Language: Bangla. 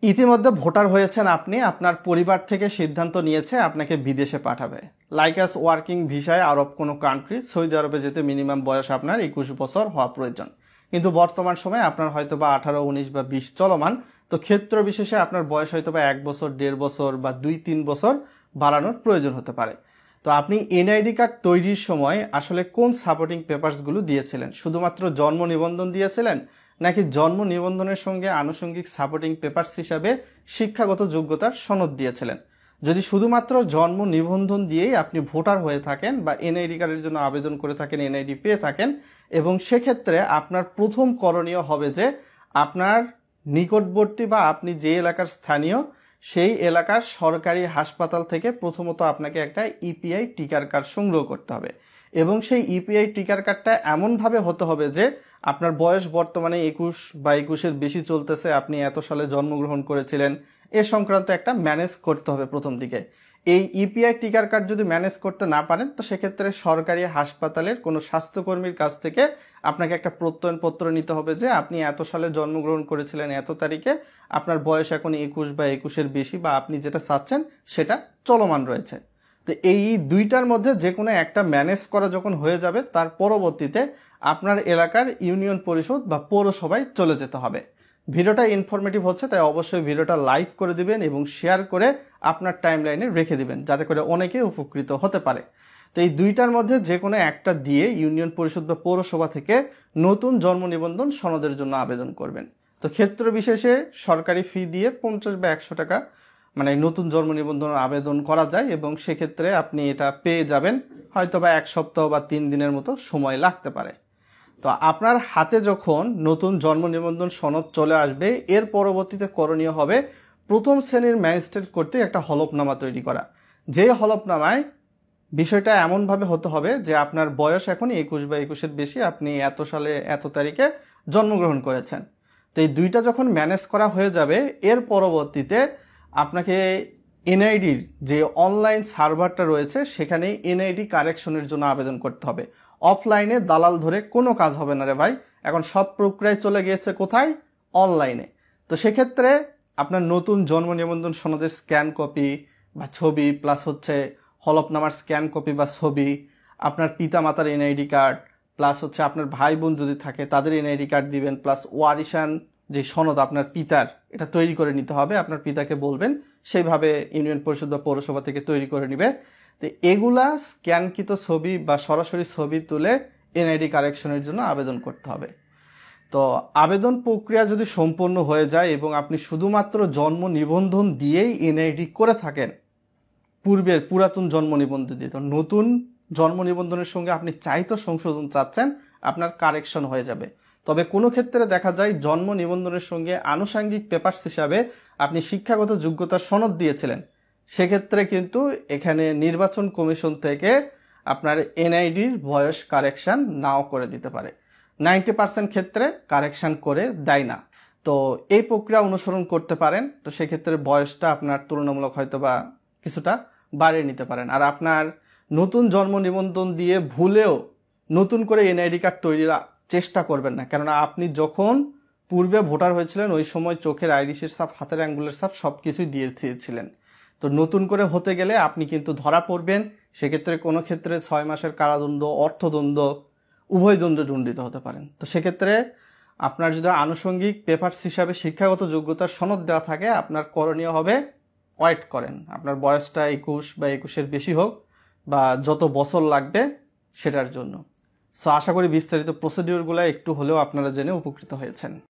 ইতিমধ্যে ভোটার হয়েছেন আপনি, আপনার পরিবার থেকে সিদ্ধান্ত নিয়েছে আপনাকে বিদেশে পাঠাবে, লাইক অ্যাস ওয়ার্কিং ভিসায় আরব কোনো কান্ট্রি, সৌদি আরবে যেতে মিনিমাম বয়স আপনার 21 বছর হওয়া প্রয়োজন। কিন্তু বর্তমান সময়ে আপনার হয়তো বা 18, 19 বা 20 চলমান, তো ক্ষেত্র বিশেষে আপনার বয়স হয়তো বা 1 বছর, 1.5 বছর বা 2-3 বছর বাড়ানোর প্রয়োজন হতে পারে। তো আপনি এনআইডি কার্ড তৈরির সময় আসলে কোন সাপোর্টিং পেপারসগুলো দিয়েছিলেন? শুধুমাত্র জন্ম নিবন্ধন দিয়েছিলেন, নাকি জন্ম নিবন্ধনের সঙ্গে আনুষঙ্গিক সাপোর্টিং পেপারস হিসাবে শিক্ষাগত যোগ্যতার সনদ দিয়েছিলেন? যদি শুধুমাত্র জন্ম নিবন্ধন দিয়েই আপনি ভোটার হয়ে থাকেন বা এনআইডি কার্ডের জন্য আবেদন করে থাকেন, এনআইডি পেয়ে থাকেন, এবং সেক্ষেত্রে আপনার প্রথম করণীয় হবে যে আপনার নিকটবর্তী বা আপনি যে এলাকার স্থানীয় সেই এলাকার সরকারি হাসপাতাল থেকে প্রথমত আপনাকে একটা ইপিআই টিকার কার্ড সংগ্রহ করতে হবে, এবং সেই ইপিআই টিকার কার্ডটা এমনভাবে হতে হবে যে আপনার বয়স বর্তমানে 21 বা 21-এর বেশি চলতেছে, আপনি এত সালে জন্মগ্রহণ করেছিলেন, এ সংক্রান্ত একটা ম্যানেজ করতে হবে প্রথম দিকে। এই ইপিআই টিকার কার্ড যদি ম্যানেজ করতে না পারেন, তো সেক্ষেত্রে সরকারি হাসপাতালের কোনো স্বাস্থ্যকর্মীর কাছ থেকে আপনাকে একটা প্রত্যয়নপত্র নিতে হবে যে আপনি এত সালে জন্মগ্রহণ করেছিলেন, এত তারিখে, আপনার বয়স এখন 21 বা 21-এর বেশি, বা আপনি যেটা চাচ্ছেন সেটা চলমান রয়েছে। তো এই দুইটার মধ্যে যে কোনো একটা ম্যানেজ করা যখন হয়ে যাবে, তার পরবর্তীতে আপনার এলাকার ইউনিয়ন পরিষদ বা পৌরসভায় চলে যেতে হবে। ভিডিওটা ইনফরমেটিভ হচ্ছে, তাই অবশ্যই ভিডিওটা লাইক করে দিবেন এবং শেয়ার করে আপনার টাইমলাইনে রেখে দিবেন, যাতে করে অনেকে উপকৃত হতে পারে। তো এই দুইটার মধ্যে যে কোনো একটা দিয়ে ইউনিয়ন পরিষদ বা পৌরসভা থেকে নতুন জন্ম নিবন্ধন সনদের জন্য আবেদন করবেন। তো ক্ষেত্র বিশেষে সরকারি ফি দিয়ে 50 বা 100 টাকা মানে নতুন জন্ম নিবন্ধন আবেদন করা যায়, এবং সেক্ষেত্রে আপনি এটা পেয়ে যাবেন হয়তো বা 1 সপ্তাহ বা 3 দিনের মতো সময় লাগতে পারে। তো আপনার হাতে যখন নতুন জন্ম নিবন্ধন সনদ চলে আসবে, এর পরবর্তীতে করণীয় হবে প্রথম শ্রেণীর ম্যাজিস্ট্রেট কর্তৃক একটা হলফনামা তৈরি করা। যে হলফনামায় বিষয়টা এমনভাবে হতে হবে যে আপনার বয়স এখন 21 বা 21-এর বেশি, আপনি এত সালে এত তারিখে জন্মগ্রহণ করেছেন। তো এই দুইটা যখন ম্যানেজ করা হয়ে যাবে, এর পরবর্তীতে আপনাকে এনআইডির যে অনলাইন সার্ভারটা রয়েছে সেখানে এনআইডি কারেকশনের জন্য আবেদন করতে হবে। অফলাইনে দালাল ধরে কোনো কাজ হবে না রে ভাই, এখন সব প্রক্রিয়ায় চলে গিয়েছে কোথায়? অনলাইনে। তো সেক্ষেত্রে আপনার নতুন জন্ম নিবন্ধন সনদের স্ক্যান কপি বা ছবি, প্লাস হচ্ছে হলফনামার স্ক্যান কপি বা ছবি, আপনার পিতা মাতার এনআইডি কার্ড, প্লাস হচ্ছে আপনার ভাই বোন যদি থাকে তাদের এনআইডি কার্ড দিবেন, প্লাস ওয়ারিশান যে সনদ আপনার পিতার, এটা তৈরি করে নিতে হবে। আপনার পিতাকে বলবেন সেইভাবে ইউনিয়ন পরিষদ বা পৌরসভা থেকে তৈরি করে নিবে। তো এগুলা স্ক্যানকৃত ছবি বা সরাসরি ছবি তুলে এনআইডি কারেকশনের জন্য আবেদন করতে হবে। তো আবেদন প্রক্রিয়া যদি সম্পন্ন হয়ে যায় এবং আপনি শুধুমাত্র জন্ম নিবন্ধন দিয়েই এনআইডি করে থাকেন, পূর্বের পুরাতন জন্ম নিবন্ধন দিয়ে, তো নতুন জন্ম নিবন্ধনের সঙ্গে আপনি চাইতো সংশোধন চাচ্ছেন, আপনার কারেকশন হয়ে যাবে। তবে কোনো ক্ষেত্রে দেখা যায় জন্ম নিবন্ধনের সঙ্গে আনুষঙ্গিক পেপারস হিসাবে আপনি শিক্ষাগত যোগ্যতার সনদ দিয়েছিলেন, সেক্ষেত্রে কিন্তু এখানে নির্বাচন কমিশন থেকে আপনার এনআইডির বয়স কারেকশন নাও করে দিতে পারে। 90% ক্ষেত্রে কারেকশন করে দেয় না। তো এই প্রক্রিয়া অনুসরণ করতে পারেন। তো সেক্ষেত্রে বয়সটা আপনার তুলনামূলক হয়তো বা কিছুটা বাড়িয়ে নিতে পারেন। আর আপনার নতুন জন্ম নিবন্ধন দিয়ে ভুলেও নতুন করে এনআইডি কার্ড তৈরির চেষ্টা করবেন না, কেননা আপনি যখন পূর্বে ভোটার হয়েছিলেন ওই সময় চোখের আইরিশের ছাপ, হাতের আঙ্গুলের ছাপ সব কিছুই দিয়ে দিয়েছিলেন। তো নতুন করে হতে গেলে আপনি কিন্তু ধরা পড়বেন। সেক্ষেত্রে কোনো ক্ষেত্রে 6 মাসের কারাদণ্ড, অর্থদণ্ড, উভয় দণ্ডে দণ্ডিত হতে পারেন। তো সেক্ষেত্রে আপনার যদি আনুষঙ্গিক পেপারস হিসাবে শিক্ষাগত যোগ্যতার সনদ দেওয়া থাকে, আপনার করণীয় হবে ওয়েট করেন, আপনার বয়সটা 21 বা 21-এর বেশি হোক বা যত বছর লাগবে সেটার জন্য। সো আশা করি বিস্তারিত প্রসিডিওরগুলো একটু হলেও আপনারা জেনে উপকৃত হয়েছেন।